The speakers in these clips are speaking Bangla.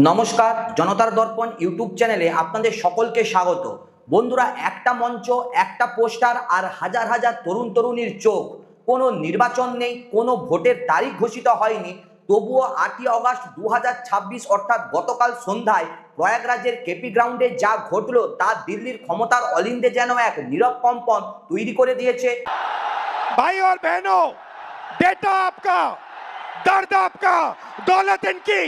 নমস্কার, জনতার দর্পণ ইউটিউব চ্যানেলে আপনাদের সকলকে স্বাগত। বন্ধুরা, একটা মঞ্চ, একটা পোস্টার আর হাজার হাজার তরুণ তরুণীর চোখ। কোনো নির্বাচন নেই, কোনো ভোটের তারিখ ঘোষিত হয়নি, তবুও 8ই অগাস্ট 2026 অর্থাৎ গতকাল সন্ধ্যায় প্রয়াগরাজের কেপি গ্রাউন্ডে যা ঘটলো তা দিল্লির ক্ষমতার অলিন্দে যেন এক নীরব কম্পন তৈরি করে দিয়েছে। भाई और बहनों, बेटा आपका, दर्द आपका, दौलत इनकी।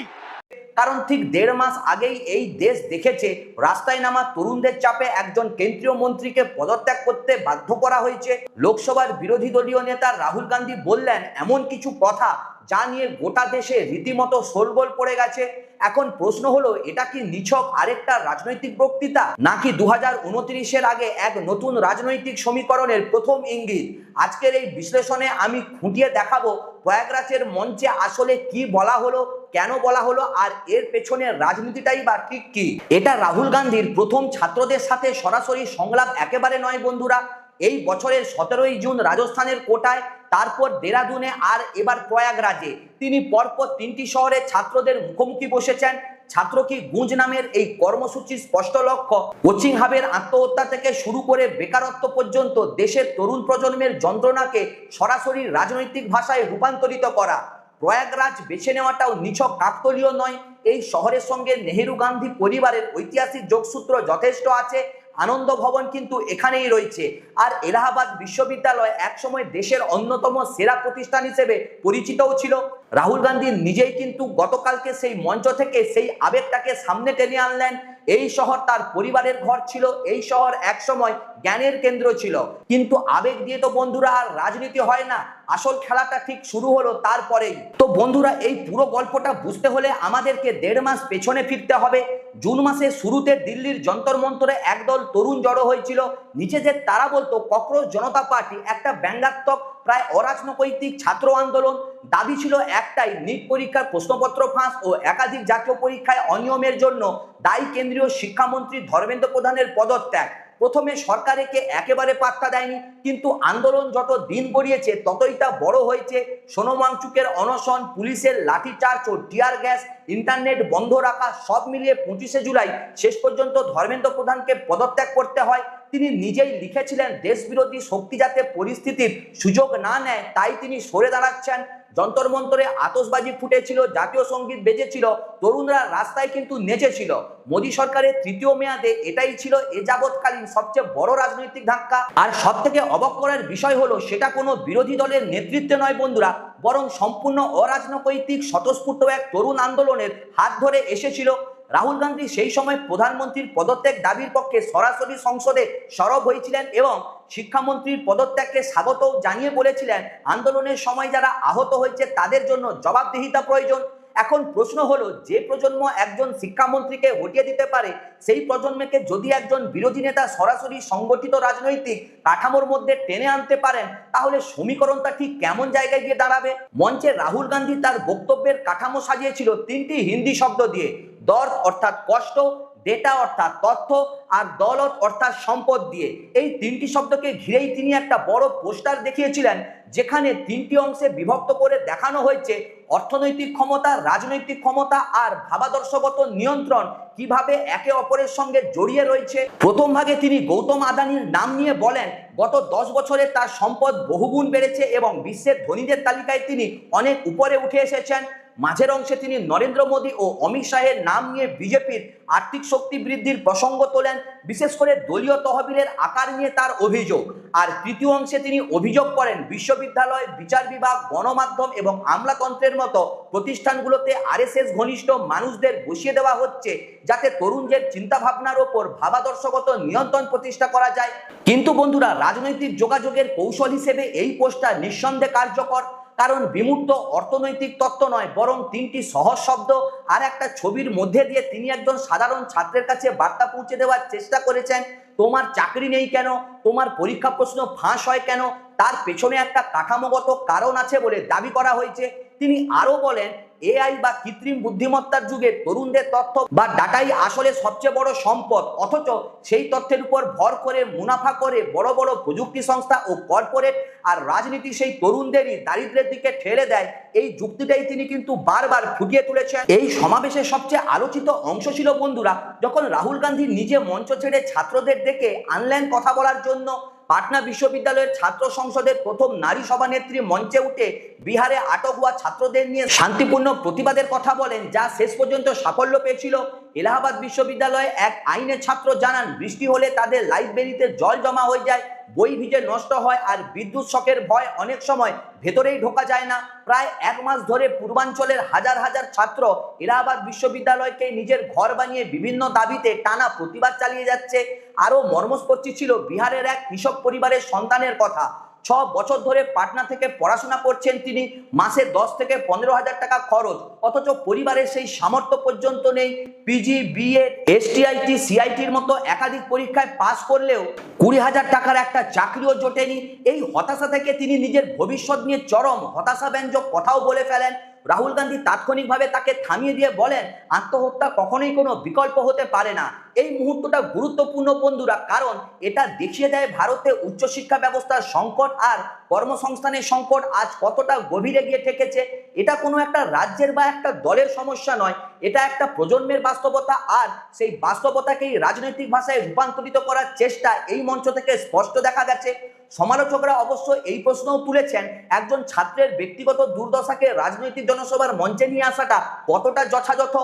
কারণ ঠিক 1.5 মাস আগেই এই দেশ দেখেছে রাস্তায় নামা তরুণদের চাপে একজন কেন্দ্রীয় মন্ত্রীকে পদত্যাগ করতে বাধ্য করা হয়েছে। লোকসভার বিরোধী দলীয় নেতা রাহুল গান্ধী বললেন এমন কিছু কথা যা নিয়ে গোটা দেশে রীতিমতো শোরগোল পড়ে গেছে। এখন প্রশ্ন হলো, এটা কি নিছক আরেকটা রাজনৈতিক বক্তৃতা, নাকি 2029-এর আগে এক নতুন রাজনৈতিক সমীকরণের প্রথম ইঙ্গিত? আজকের এই বিশ্লেষণে আমি খুঁটিয়ে দেখাবো প্রয়াগরাজের মঞ্চে আসলে কি বলা হলো, কেন বলা হলো, আর এর পেছনের রাজনীতিটাই বা ঠিক কি। এটা রাহুল গান্ধীর প্রথম ছাত্রদের সাথে সরাসরি সংলাপ একেবারে নয় বন্ধুরা। এই বছরের 17ই জুন রাজস্থানের কোটায়, তারপর দেরাদুনে, আর এবার প্রয়াগরাজে তিনি পরপর 3টি শহরে ছাত্রদের মুখোমুখি বসেছেন। ছাত্র কি গুঞ্জ নামের এই কর্মসূচির স্পষ্ট লক্ষ্য কোচিং হাবের আত্মহত্যা থেকে শুরু করে বেকারত্ব পর্যন্ত দেশের তরুণ প্রজন্মের যন্ত্রণাকে সরাসরি রাজনৈতিক ভাষায় রূপান্তরিত করা। প্রয়াগরাজ বেছে নেওয়াটাও নিছক কাকতালীয় নয়। এই শহরের সঙ্গে নেহেরু গান্ধী পরিবারের ঐতিহাসিক যোগসূত্র যথেষ্ট আছে। আনন্দ ভবন কিন্তু এখানেই রয়েছে। আর এলাহাবাদ বিশ্ববিদ্যালয় একসময় দেশের অন্যতম সেরা প্রতিষ্ঠান হিসেবে পরিচিতও ছিল। রাহুল গান্ধী নিজেই কিন্তু গতকালকে সেই মঞ্চ থেকে সেই আবেগটাকে সামনে টেনে আনলেন। এই শহর তার পরিবারের ঘর ছিল, এই শহর একসময় জ্ঞানের কেন্দ্র ছিল। কিন্তু আবেগ দিয়ে তো বন্ধুরা আর রাজনীতি হয় না, আসল খেলাটা ঠিক শুরু হলো তারপরেই। তো বন্ধুরা, এই পুরো গল্পটা বুঝতে হলে আমাদেরকে 1.5 মাস পেছনে ফিরতে হবে। জুন মাসের শুরুতে দিল্লির যন্তর মন্তরে একদল তরুণ জড়ো হয়েছিল। নিজেদের তারা বলতো ককরোচ জনতা পার্টি, একটা ব্যঙ্গাত্মক প্রায় অরাজনৈতিক ছাত্র আন্দোলন। দাবি ছিল একটাই, নিট পরীক্ষার প্রশ্নপত্র ফাঁস ও একাধিক জাতীয় পরীক্ষায় অনিয়মের জন্য দায়ী কেন্দ্রীয় শিক্ষামন্ত্রী ধর্মেন্দ্র প্রধানের পদত্যাগ। প্রথমে সরকার একে একেবারে পাত্তা দেয়নি, কিন্তু আন্দোলন যত দিন গড়িয়েছে ততই তা বড় হয়েছে। সোনম ওয়াংচুকের অনশন, পুলিশের লাঠিচার্জ ও টিয়ার গ্যাস, ইন্টারনেট বন্ধ রাখা, সব মিলিয়ে 25শে জুলাই শেষ পর্যন্ত ধর্মেন্দ্র প্রধানকে পদত্যাগ করতে হয়। তিনি নিজেই লিখেছিলেন দেশবিরোধী শক্তি যাতে পরিস্থিতির সুযোগ না নেয় তাই তিনি সরে দাঁড়াচ্ছেন। যন্তর মন্তরে আতশবাজি ফুটেছিল, জাতীয় সঙ্গীত বেজেছিল, তরুণরা রাস্তায় কিন্তু নেচেছিল। মোদী সরকারের 3য় মেয়াদে এটাই ছিল এ যাবৎকালীন সবচেয়ে বড় রাজনৈতিক ধাক্কা। আর সব থেকে অবাক করার বিষয় হলো, সেটা কোনো বিরোধী দলের নেতৃত্বে নয় বন্ধুরা, বরং সম্পূর্ণ অরাজনৈতিক স্বতঃস্ফূর্ত এক তরুণ আন্দোলনের হাত ধরে এসেছিল। রাহুল গান্ধী সেই সময় প্রধানমন্ত্রীর পদত্যাগ দাবির পক্ষে সরাসরি সংসদে সরব হয়েছিলেন এবং শিক্ষামন্ত্রীর পদত্যাগকে স্বাগত জানিয়ে বলেছিলেন আন্দোলনের সময় যারা আহত হয়েছে তাদের জন্য জবাবদিহিতা প্রয়োজন। এখন প্রশ্ন হলো, যে প্রজন্ম একজন শিক্ষামন্ত্রীকে হটিয়ে দিতে পারে, সেই প্রজন্মকে যদি একজন বিরোধী নেতা সরাসরি সংগঠিত রাজনৈতিক কাঠামোর মধ্যে টেনে আনতে পারেন, তাহলে সমীকরণটা ঠিক কেমন জায়গায় গিয়ে দাঁড়াবে। মঞ্চে রাহুল গান্ধী তার বক্তব্যের কাঠামো সাজিয়েছিল 3টি হিন্দি শব্দ দিয়ে: দর্দ অর্থাৎ কষ্ট, ডেটা অর্থাৎ তথ্য, আর দৌলত অর্থাৎ সম্পদ দিয়ে। এই 3টি শব্দকে ঘিরেই তিনি একটা বড় পোস্টার দেখিয়েছিলেন, যেখানে 3টি অংশে বিভক্ত করে দেখানো হয়েছে অর্থনৈতিক ক্ষমতা, রাজনৈতিক ক্ষমতা আর ভাবাদর্শগত নিয়ন্ত্রণ কিভাবে একে অপরের সঙ্গে জড়িয়ে রয়েছে। প্রথম ভাগে তিনি গৌতম আদানির নাম নিয়ে বলেন গত 10 বছরে তার সম্পদ বহুগুণ বেড়েছে এবং বিশ্বের ধনীদের তালিকায় তিনি অনেক উপরে উঠে এসেছেন। মাঝের অংশে তিনি নরেন্দ্র মোদী ও অমিত শাহের নাম নিয়ে বিজেপির আর্থিক শক্তি বৃদ্ধির প্রসঙ্গ তোলেন, বিশেষ করে দলীয় তহবিলের আকার নিয়ে তার অভিযোগ। আর তৃতীয় অংশে তিনি অভিযোগ করেন বিশ্ববিদ্যালয়, বিচার বিভাগ, গণমাধ্যম এবং আমলাতন্ত্রের মতো প্রতিষ্ঠানগুলোতে আরএসএস ঘনিষ্ঠ মানুষদের বসিয়ে দেওয়া হচ্ছে, যাতে তরুণদের চিন্তাভাবনার ওপর ভাবাদর্শগত নিয়ন্ত্রণ প্রতিষ্ঠা করা যায়। কিন্তু বন্ধুরা, রাজনৈতিক যোগাযোগের কৌশল হিসেবে এই পোস্টার নিঃসন্দেহে কার্যকর। কারণ বিমূর্ত অর্থনৈতিক তত্ত্ব নয়, বরং 3টি সহজ শব্দ আর একটা ছবির মধ্যে দিয়ে তিনি একজন সাধারণ ছাত্রের কাছে বার্তা পৌঁছে দেওয়ার চেষ্টা করেছেন। তোমার চাকরি নেই কেন, তোমার পরীক্ষা প্রশ্ন ফাঁস হয় কেন, তার পেছনে একটা কাঠামোগত কারণ আছে বলে দাবি করা হয়েছে। তিনি আরো বলেন এআই বা কৃত্রিম বুদ্ধিমত্তার যুগে তরুণদের তথ্য বা ডাটাই আসলে সবচেয়ে বড় সম্পদ, অথচ সেই তথ্যের উপর ভর করে মুনাফা করে বড় বড় প্রযুক্তি সংস্থা ও কর্পোরেট আর রাজনীতি সেই তরুণদেরই দারিদ্র্যের দিকে ঠেলে দেয়। এই যুক্তিটাই তিনি কিন্তু বারবার ফুটিয়ে তুলেছেন। এই সমাবেশের সবচেয়ে আলোচিত অংশ ছিল বন্ধুরা, যখন রাহুল গান্ধী নিজে মঞ্চ ছেড়ে ছাত্রদের ডেকে আনলেন কথা বলার জন্য। পাটনা বিশ্ববিদ্যালয়ের ছাত্র সংসদের প্রথম নারী সভানেত্রী মঞ্চে উঠে বিহারে আটক হওয়া ছাত্রদের নিয়ে শান্তিপূর্ণ প্রতিবাদের কথা বলেন, যা শেষ পর্যন্ত সাফল্য পেয়েছিল। এলাহাবাদ বিশ্ববিদ্যালয়ে এক আইনের ছাত্র জানান, বৃষ্টি হলে তাদের লাইব্রেরিতে জল জমা হয়ে যায়, বই ভিজে নষ্ট হয় আর বিদ্যুৎ শকের ভয় অনেক সময় ভেতরেই ঢোকা যায় না। প্রায় এক মাস ধরে পূর্বাঞ্চলের হাজার হাজার ছাত্র এলাহাবাদ বিশ্ববিদ্যালয়কে নিজের ঘর বানিয়ে বিভিন্ন দাবিতে টানা প্রতিবাদ চালিয়ে যাচ্ছে। আরও মর্মস্পর্শী ছিল বিহারের এক কৃষক পরিবারের সন্তানের কথা। 6 বছর ধরে পাটনা থেকে পড়াশোনা করছেন তিনি, মাসে 10 থেকে 15,000 টাকা খরচ, অথচ পরিবারের সেই সামর্থ্য পর্যন্ত নেই। পিজি, বিএ, এসটিআইটি, সিআইটির মতো একাধিক পরীক্ষায় পাশ করলেও 20,000 টাকার একটা চাকরিও জোটেনি। এই হতাশা থেকে তিনি নিজের ভবিষ্যৎ নিয়ে চরম হতাশাব্যঞ্জক কথাও বলে ফেলেন। রাহুল গান্ধী তাৎক্ষণিকভাবে তাকে থামিয়ে দিয়ে বলেন, আত্মহত্যা কখনোই কোনো বিকল্প হতে পারে না। এই মুহূর্তটা গুরুত্বপূর্ণ বন্ধুরা, কারণ এটা দেখিয়ে দেয় ভারতে উচ্চশিক্ষা ব্যবস্থার সংকট আর কর্মসংস্থানের সংকট আজ কতটা গভীরে গিয়ে ঠেকেছে। এটা কোনো একটা রাজ্যের বা একটা দলের সমস্যা নয়, এটা একটা প্রজন্মের বাস্তবতা, আর সেই বাস্তবতাকেই রাজনৈতিক ভাষায় রূপান্তরিত করার চেষ্টা এই মঞ্চ থেকে স্পষ্ট দেখা গেছে। সমালোচকরা অবশ্য এই প্রশ্নও তুলেছেন, একজন ছাত্রের ব্যক্তিগত দুর্দশাকে রাজনৈতিক জনসভার মঞ্চে নিয়ে আসাটা কতটা যথাযথ,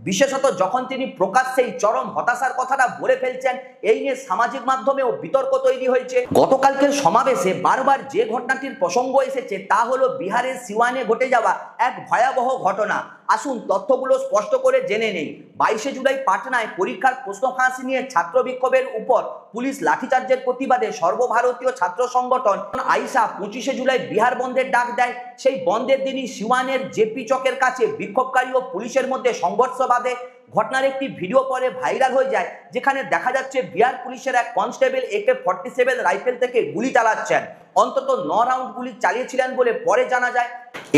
বিশেষত যখন তিনি প্রকাশ্যেই চরম হতাশার কথাটা বলে ফেলছেন। এই নিয়ে সামাজিক মাধ্যমেও বিতর্ক তৈরি হয়েছে। গতকালকের সমাবেশে বারবার যে ঘটনাটির প্রসঙ্গ এসেছে তা হলো বিহারের সিওয়ানে ঘটে যাওয়া এক ভয়াবহ ঘটনা। আসুন তথ্যগুলো স্পষ্ট করে জেনে নেই। 22শে জুলাই পাটনায় পরীক্ষার প্রশ্ন ফাঁস নিয়ে ছাত্র বিক্ষোভের উপর পুলিশ লাঠিচার্জের প্রতিবাদে সর্বভারতীয় ছাত্র সংগঠন আইসা 25শে জুলাই বিহার বন্ধের ডাক দেয়। সেই বন্ধের দিনই সিওয়ানের জেপি চকের কাছে বিক্ষোভকারী ও পুলিশের মধ্যে সংঘর্ষ বাধে। ঘটনার একটি ভিডিও পরে ভাইরাল হয়ে যায়, যেখানে দেখা যাচ্ছে বিহার পুলিশের এক কনস্টেবল AK-47 রাইফেল থেকে গুলি চালাচ্ছেন। অন্তত 9 রাউন্ড গুলি চালিয়েছিলেন বলে পরে জানা যায়।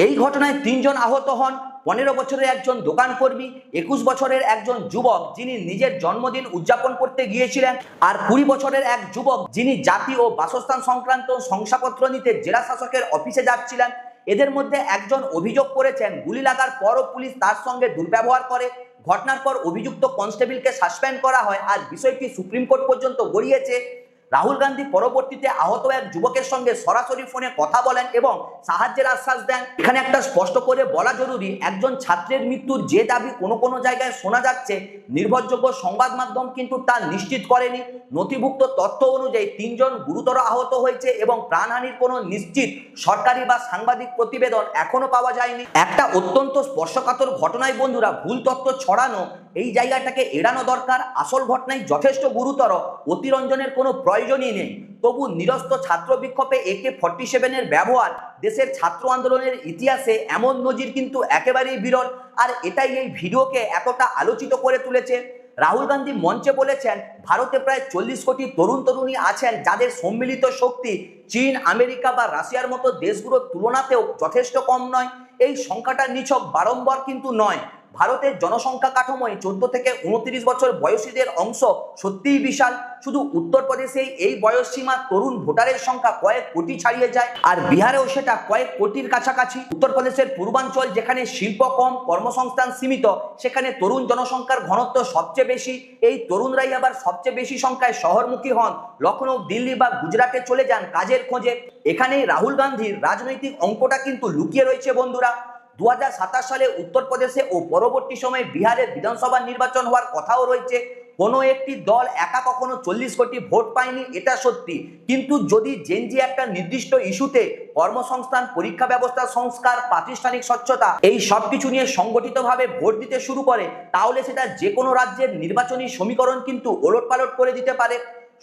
এই ঘটনায় 3 জন আহত হন। 15 বছরের একজন দোকান কর্মী, 21 বছরের একজন যুবক যিনি নিজের জন্মদিন উদযাপন করতে গিয়েছিলেন, আর 20 বছরের এক যুবক যিনি জাতি ও বাসস্থান সংক্রান্ত শংসাপত্র নিতে জেলা শাসকের অফিসে যাচ্ছিলেন। এদের মধ্যে একজন অভিযোগ করেছেন, গুলি লাগার পরও পুলিশ তার সঙ্গে দুর্ব্যবহার করে। ঘটনার পর অভিযুক্ত কনস্টেবলকে সাসপেন্ড করা হয়, আর বিষয়টি সুপ্রিম কোর্ট পর্যন্ত গড়িয়েছে। রাহুল গান্ধী পরবর্তীতে আহত এক যুবকের সঙ্গে সরাসরি ফোনে কথা বলেন এবং সাহায্যের আশ্বাস দেন। এখানে একটা স্পষ্ট করে বলা জরুরি, একজন ছাত্রের মৃত্যুর যে দাবি কোনো জায়গায় শোনা যাচ্ছে, নির্ভরযোগ্য সংবাদ মাধ্যম কিন্তু তা নিশ্চিত করেনি। নথিভুক্ত তথ্য অনুযায়ী 3 জন গুরুতর আহত হয়েছে এবং প্রাণহানির কোনো নিশ্চিত সরকারি বা সাংবাদিক প্রতিবেদন এখনো পাওয়া যায়নি। একটা অত্যন্ত স্পর্শকাতর ঘটনায় বন্ধুরা ভুল তথ্য ছড়ানো, এই জায়গাটাকে এড়ানো দরকার। আসল ঘটনায় যথেষ্ট গুরুতর, অতিরঞ্জনের কোনো প্রয়োজনই নেই। তবু নিরস্ত ছাত্র বিক্ষোভে AK-47 এর ব্যবহার দেশের ছাত্র আন্দোলনের ইতিহাসে এমন নজির কিন্তু একেবারেই বিরল, আর এটাই এই ভিডিওকে এতটা আলোচিত করে তুলেছে। রাহুল গান্ধী মঞ্চে বলেছেন, ভারতে প্রায় 40 কোটি তরুণ তরুণী আছেন যাদের সম্মিলিত শক্তি চীন, আমেরিকা বা রাশিয়ার মতো দেশগুলোর তুলনাতেও যথেষ্ট কম নয়। এই সংখ্যাটা নিছক বারম্বার কিন্তু নয়। ভারতের জনসংখ্যা কাঠামোয় 14 থেকে 29 বছর বয়সীদের অংশ সত্যিই বিশাল। শুধু উত্তরপ্রদেশে এই বয়স সীমা তরুণ ভোটারের সংখ্যা কয়েক কোটি ছাড়িয়ে যায়, আর বিহারেও সেটা কয়েক কোটির কাছাকাছি। উত্তরপ্রদেশের পূর্বাঞ্চল, যেখানে শিল্প কম, কর্মসংস্থান সীমিত, সেখানে তরুণ জনসংখ্যার ঘনত্ব সবচেয়ে বেশি। এই তরুণরাই আবার সবচেয়ে বেশি সংখ্যায় শহরমুখী হন, লখনৌ, দিল্লি বা গুজরাটে চলে যান কাজের খোঁজে। এখানেই রাহুল গান্ধীর রাজনৈতিক অঙ্কটা কিন্তু লুকিয়ে রয়েছে বন্ধুরা। 2027 সালে উত্তরপ্রদেশে ও পরবর্তী সময়ে বিহারের বিধানসভা নির্বাচন হওয়ার কথাও রয়েছে। কোনো একটি দল একা কখনো 40 কোটি ভোট পায়নি, এটা সত্যি। কিন্তু যদি জেনজি একটা নির্দিষ্ট ইস্যুতে কর্মসংস্থান, পরীক্ষা ব্যবস্থা সংস্কার, প্রাতিষ্ঠানিক স্বচ্ছতা, এই সব কিছু নিয়ে সংগঠিতভাবে ভোট দিতে শুরু করে, তাহলে সেটা যে কোনো রাজ্যের নির্বাচনী সমীকরণ কিন্তু ওলটপালট করে দিতে পারে।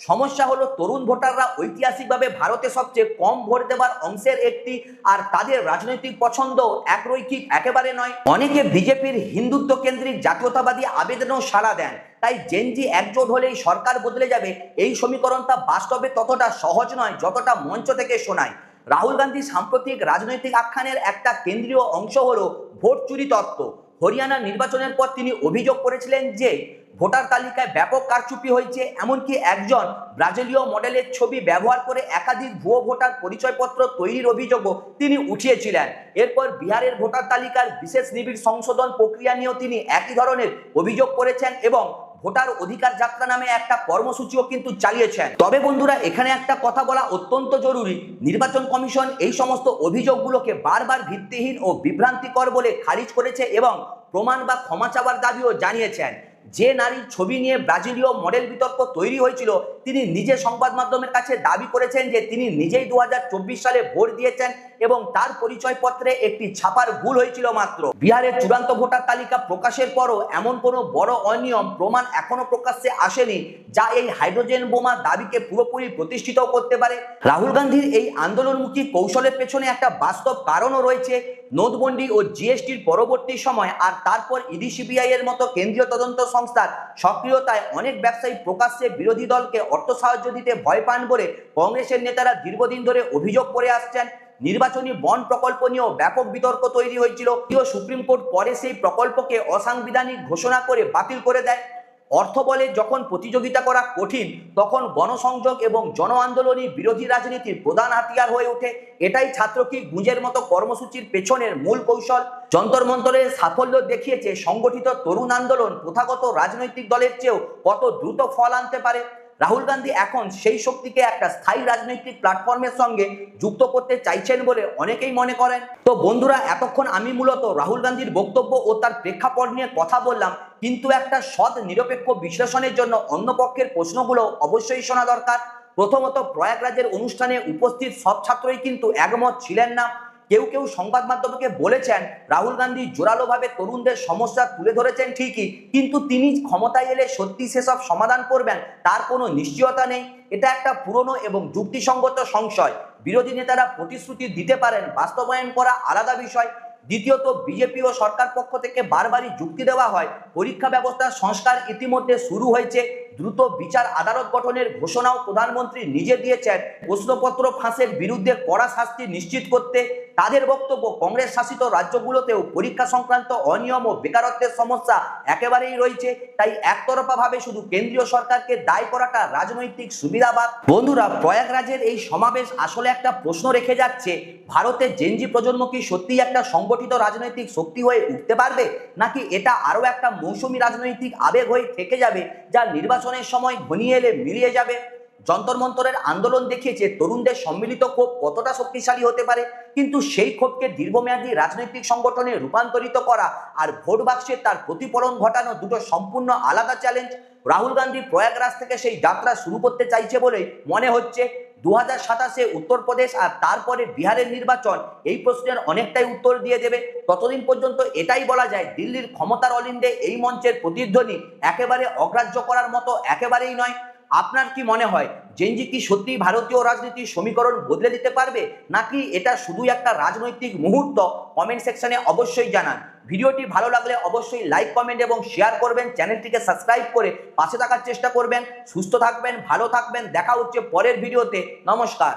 সমস্যা হলো তরুণ ভোটাররা ঐতিহাসিকভাবে ভারতে সবচেয়ে কম ভোট দেওয়ার অংশের একটি, আর তাদের রাজনৈতিক পছন্দ একরৈখিক একেবারে নয়। অনেকে বিজেপির হিন্দুত্ব কেন্দ্রিক জাতীয়তাবাদী আবেদনেও সাড়া দেন। তাই জেনজি একজোট হলেই সরকার বদলে যাবে, এই সমীকরণটা বাস্তবে ততটা সহজ নয় যতটা মঞ্চ থেকে শোনায়। রাহুল গান্ধী সাম্প্রতিক রাজনৈতিক আখ্যানের একটা কেন্দ্রীয় অংশ হলো ভোট চুরি তত্ত্ব। হরিয়ানা নির্বাচনের পর তিনি অভিযোগ করেছিলেন যে ভোটার তালিকায় ব্যাপক কারচুপি হয়েছে, এমনকি একজন ব্রাজিলীয় মডেলের ছবি ব্যবহার করে একাধিক ভুয়ো ভোটার পরিচয়পত্র তৈরির অভিযোগও তিনি উঠিয়েছিলেন। এরপর বিহারের ভোটার তালিকার বিশেষ নিবিড় সংশোধন প্রক্রিয়া নিয়েও তিনি একই ধরনের অভিযোগ করেছেন এবং ভোটার অধিকার যাত্রা নামে একটা কর্মসূচিও কিন্তু চালিয়েছেন। তবে বন্ধুরা, এখানে একটা কথা বলা অত্যন্ত জরুরি, নির্বাচন কমিশন এই সমস্ত অভিযোগগুলোকে বারবার ভিত্তিহীন ও বিভ্রান্তিকর বলে খারিজ করেছে এবং প্রমাণ বা ক্ষমা চাওয়ার দাবিও জানিয়েছেন। যে নারীর ছবি নিয়ে ব্রাজিলীয় মডেল বিতর্ক তৈরি হয়েছিল, তিনি নিজে সংবাদ মাধ্যমের কাছে দাবি করেছেন যে তিনি নিজেই 2024 সালে ভোট দিয়েছেন এবং তার পরিচয়পত্রে একটি ছাপার ভুল হয়েছিল মাত্র। বিহারের চূড়ান্ত ভোটার তালিকা প্রকাশের পরও এমন কোনো বড় অনিয়ম প্রমাণ এখনো প্রকাশ্যে আসেনি যা এই হাইড্রোজেন বোমা দাবিকে পুরোপুরি প্রতিষ্ঠিত করতে পারে। রাহুল গান্ধীর এই আন্দোলনমুখী কৌশলের পেছনে একটা বাস্তব কারণও রয়েছে। নোটবন্দি ও জিএসটির পরবর্তী সময় আর তারপর ইডি সিবিআই এর মতো কেন্দ্রীয় তদন্ত সংস্থার সক্রিয়তায় অনেক ব্যবসায়ী প্রকাশ্যে বিরোধী দলকে অর্থ সাহায্য দিতে ভয় পান বলে কংগ্রেসের নেতারা দীর্ঘদিন ধরে অভিযোগ করে আসছেন। নির্বাচনী বন্ড প্রকল্প নিয়েও ব্যাপক বিতর্ক তৈরি হয়েছিল। সুপ্রিম কোর্ট পরে সেই প্রকল্পকে অসাংবিধানিক ঘোষণা করে বাতিল করে দেয়। অর্থ বলে যখন প্রতিযোগিতা করা কঠিন, তখন গণসংযোগ এবং জন আন্দোলনই বিরোধী রাজনীতির প্রধান হাতিয়ার হয়ে ওঠে। এটাই ছাত্র কি গুঁজের মতো কর্মসূচির পেছনের মূল কৌশল। যন্তর মন্তরের সাফল্য দেখিয়েছে সংগঠিত তরুণ আন্দোলন প্রথাগত রাজনৈতিক দলের চেয়েও কত দ্রুত ফল আনতে পারে। রাহুল গান্ধী এখন সেই শক্তিকে একটা স্থায়ী রাজনৈতিক প্ল্যাটফর্মের সঙ্গে যুক্ত করতে চাইছেন বলে অনেকেই মনে করেন। তো বন্ধুরা, এতক্ষণ আমি মূলত রাহুল গান্ধীর বক্তব্য ও তার প্রেক্ষাপট নিয়ে কথা বললাম, কিন্তু একটা সৎ নিরপেক্ষ বিশ্লেষণের জন্য অন্য পক্ষের প্রশ্নগুলো অবশ্যই শোনা দরকার। প্রথমত, প্রয়াগরাজের অনুষ্ঠানে উপস্থিত সব ছাত্রই কিন্তু একমত ছিলেন না। কেউ কেউ সংবাদ মাধ্যমকে বলেছেন রাহুল গান্ধী জোরালোভাবে তরুণদের সমস্যা তুলে ধরেছেন ঠিকই, কিন্তু তিনি ক্ষমতায় এলে সত্যি সেসব সমাধান করবেন তার কোনো নিশ্চয়তা নেই। এটা একটা পুরনো এবং যুক্তিসঙ্গত সংশয়। বিরোধী নেতারা প্রতিশ্রুতি দিতে পারেন, বাস্তবায়ন করা আলাদা বিষয়। দ্বিতীয়ত, বিজেপি ও সরকার পক্ষ থেকে বারবারই যুক্তি দেওয়া হয় পরীক্ষা ব্যবস্থার সংস্কার ইতিমধ্যে শুরু হয়েছে। দ্রুত বিচার আদালত গঠনের ঘোষণাও প্রধানমন্ত্রী নিজে দিয়েছেন। প্রশ্নপত্র ফাঁসের বিরুদ্ধে কড়া শাস্তি নিশ্চিত করতে তাদের বক্তব্য, কংগ্রেস শাসিত রাজ্যগুলোতেও পরীক্ষা সংক্রান্ত অনিয়ম ও বেকারত্বের সমস্যা একেবারেই রয়েছে। তাই একতরফাভাবে শুধু কেন্দ্রীয় সরকারকে দায়ী করাটা রাজনৈতিক সুবিধাবাদ। বন্ধুরা, প্রয়াগরাজের এই সমাবেশ আসলে একটা প্রশ্ন রেখে যাচ্ছে, ভারতের জেনজি প্রজন্ম কি সত্যিই একটা সংগঠিত রাজনৈতিক শক্তি হয়ে উঠতে পারবে, নাকি এটা আরো একটা মৌসুমী রাজনৈতিক আবেগ হয়ে থেকে যাবে যা নির্বাচনের সময় ঘনিয়ে এলে মিলিয়ে যাবে। যন্তর মন্তরের আন্দোলন দেখিয়েছে তরুণদের সম্মিলিত ক্ষোভ কতটা শক্তিশালী হতে পারে, কিন্তু সেই ক্ষোভকে দীর্ঘমেয়াদী রাজনৈতিক সংগঠনে রূপান্তরিত করা আর ভোট বাক্সে তার প্রতিফলন ঘটানো দুটো সম্পূর্ণ আলাদা চ্যালেঞ্জ। রাহুল গান্ধী প্রয়াগরাজ থেকে সেই যাত্রা শুরু করতে চাইছে বলেই মনে হচ্ছে। 2027-এ উত্তরপ্রদেশ আর তারপরে বিহারের নির্বাচন এই প্রশ্নের অনেকটাই উত্তর দিয়ে দেবে। ততদিন পর্যন্ত এটাই বলা যায়, দিল্লির ক্ষমতার অলিন্দে এই মঞ্চের প্রতিধ্বনি একেবারে অগ্রাহ্য করার মতো একেবারেই নয়। আপনার কি মনে হয়, জেনজি কি সত্যি ভারতীয় রাজনীতির সমীকরণ বদলে দিতে পারবে, নাকি এটা শুধু একটা রাজনৈতিক মুহূর্ত? কমেন্ট সেকশনে অবশ্যই জানান। ভিডিওটি ভালো লাগলে অবশ্যই লাইক, কমেন্ট এবং শেয়ার করবেন। চ্যানেলটিকে সাবস্ক্রাইব করে পাশে থাকার চেষ্টা করবেন। সুস্থ থাকবেন, ভালো থাকবেন। দেখা হচ্ছে পরের ভিডিওতে। নমস্কার।